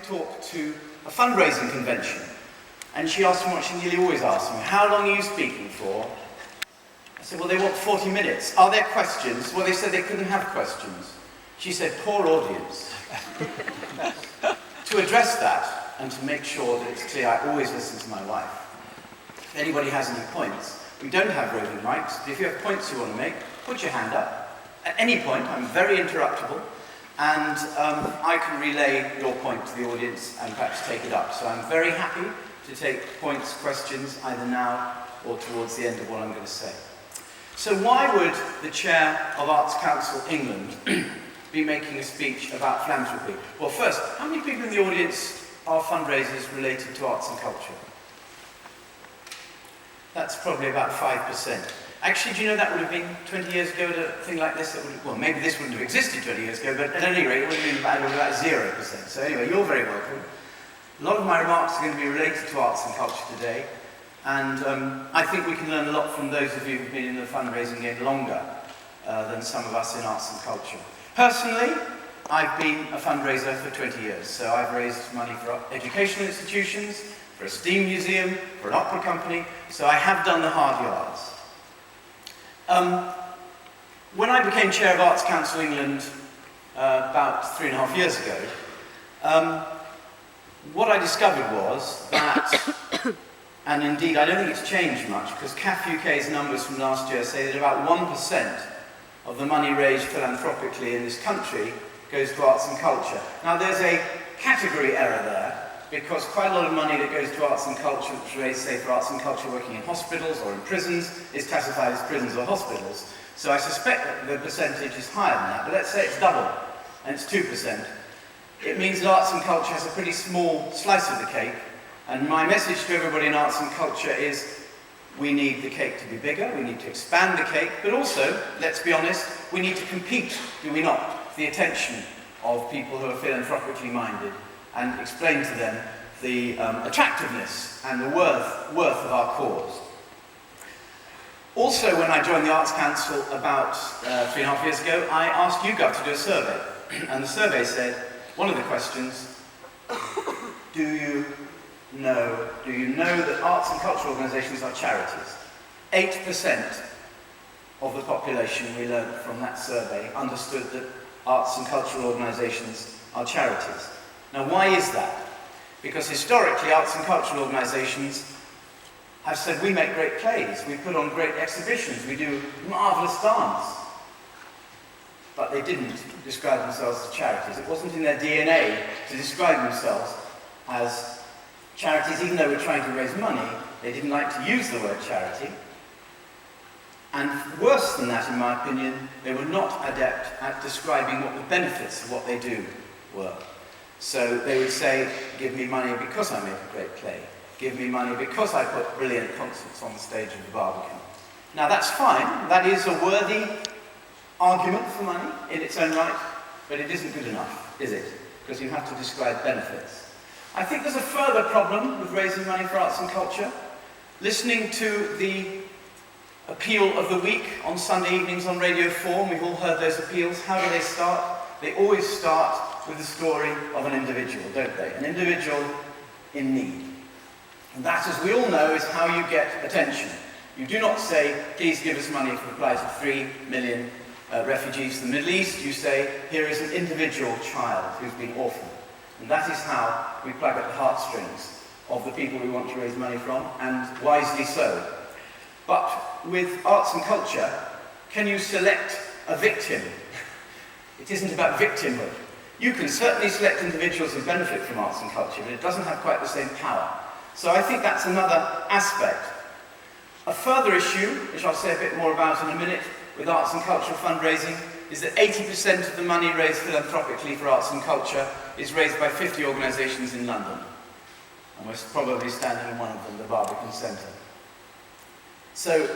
talk to a fundraising convention. And she asked me what she nearly always asks me, how long are you speaking for? I said, well, they want 40 minutes. Are there questions? Well, they said they couldn't have questions. She said, poor audience. To address that, and to make sure that it's clear, I always listen to my wife. If anybody has any points, we don't have roving mics, but if you have points you want to make, put your hand up. At any point, I'm very interruptible, and I can relay your point to the audience and perhaps take it up. So I'm very happy to take points, questions, either now or towards the end of what I'm going to say. So why would the chair of Arts Council England be making a speech about philanthropy? Well, first, how many people in the audience are fundraisers related to arts and culture? That's probably about 5%. Actually, do you know that would have been 20 years ago, a thing like this? That would, well, maybe this wouldn't have existed 20 years ago, but at any rate, it would have been about 0%. So anyway, you're very welcome. A lot of my remarks are going to be related to arts and culture today, and I think we can learn a lot from those of you who've been in the fundraising game longer than some of us in arts and culture. Personally, I've been a fundraiser for 20 years, so I've raised money for educational institutions, for a steam museum, for an opera company, so I have done the hard yards. When I became chair of Arts Council England about 3.5 years ago, what I discovered was that, and indeed I don't think it's changed much, because CAF UK's numbers from last year say that about 1% of the money raised philanthropically in this country goes to arts and culture. Now there's a category error there, because quite a lot of money that goes to arts and culture, which is raised, say, for arts and culture working in hospitals or in prisons, is classified as prisons or hospitals. So I suspect that the percentage is higher than that, but let's say it's double, and it's 2%. It means that arts and culture has a pretty small slice of the cake, and my message to everybody in arts and culture is we need the cake to be bigger, we need to expand the cake, but also, let's be honest, we need to compete, do we not, for the attention of people who are philanthropically minded, and explain to them the attractiveness and the worth of our cause. Also, when I joined the Arts Council about 3.5 years ago, I asked YouGov to do a survey, and the survey said, one of the questions, do you know that arts and cultural organisations are charities? 8% of the population, we learned from that survey, understood that arts and cultural organisations are charities. Now, why is that? Because historically, arts and cultural organisations have said, we make great plays, we put on great exhibitions, we do marvellous dance. But they didn't describe themselves as charities. It wasn't in their DNA to describe themselves as charities, even though we're trying to raise money. They didn't like to use the word charity. And worse than that, in my opinion, they were not adept at describing what the benefits of what they do were. So they would say, give me money because I make a great play. Give me money because I put brilliant concerts on the stage of the Barbican. Now that's fine, that is a worthy argument for money in its own right, but it isn't good enough, is it? Because you have to describe benefits. I think there's a further problem with raising money for arts and culture. Listening to the appeal of the week on Sunday evenings on Radio 4, and we've all heard those appeals. How do they start? They always start with the story of an individual, don't they? An individual in need. And that, as we all know, is how you get attention. You do not say, please give us money for the plight of 3 million refugees from the Middle East. You say, here is an individual child who's been orphaned. And that is how we plug at the heartstrings of the people we want to raise money from, and wisely so. But with arts and culture, can you select a victim? It isn't about victimhood. You can certainly select individuals who benefit from arts and culture, but it doesn't have quite the same power. So I think that's another aspect. A further issue, which I'll say a bit more about in a minute, with arts and cultural fundraising, is that 80% of the money raised philanthropically for arts and culture is raised by 50 organisations in London. And we're probably standing in one of them, the Barbican Centre. So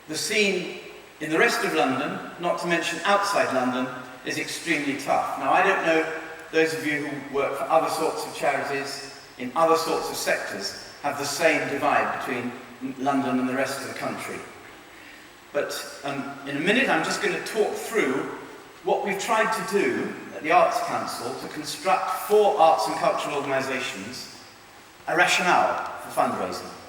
the scene in the rest of London, not to mention outside London, is extremely tough. Now, I don't know, those of you who work for other sorts of charities in other sorts of sectors have the same divide between London and the rest of the country. But in a minute, I'm just going to talk through what we've tried to do the Arts Council to construct for arts and cultural organisations a rationale for fundraising.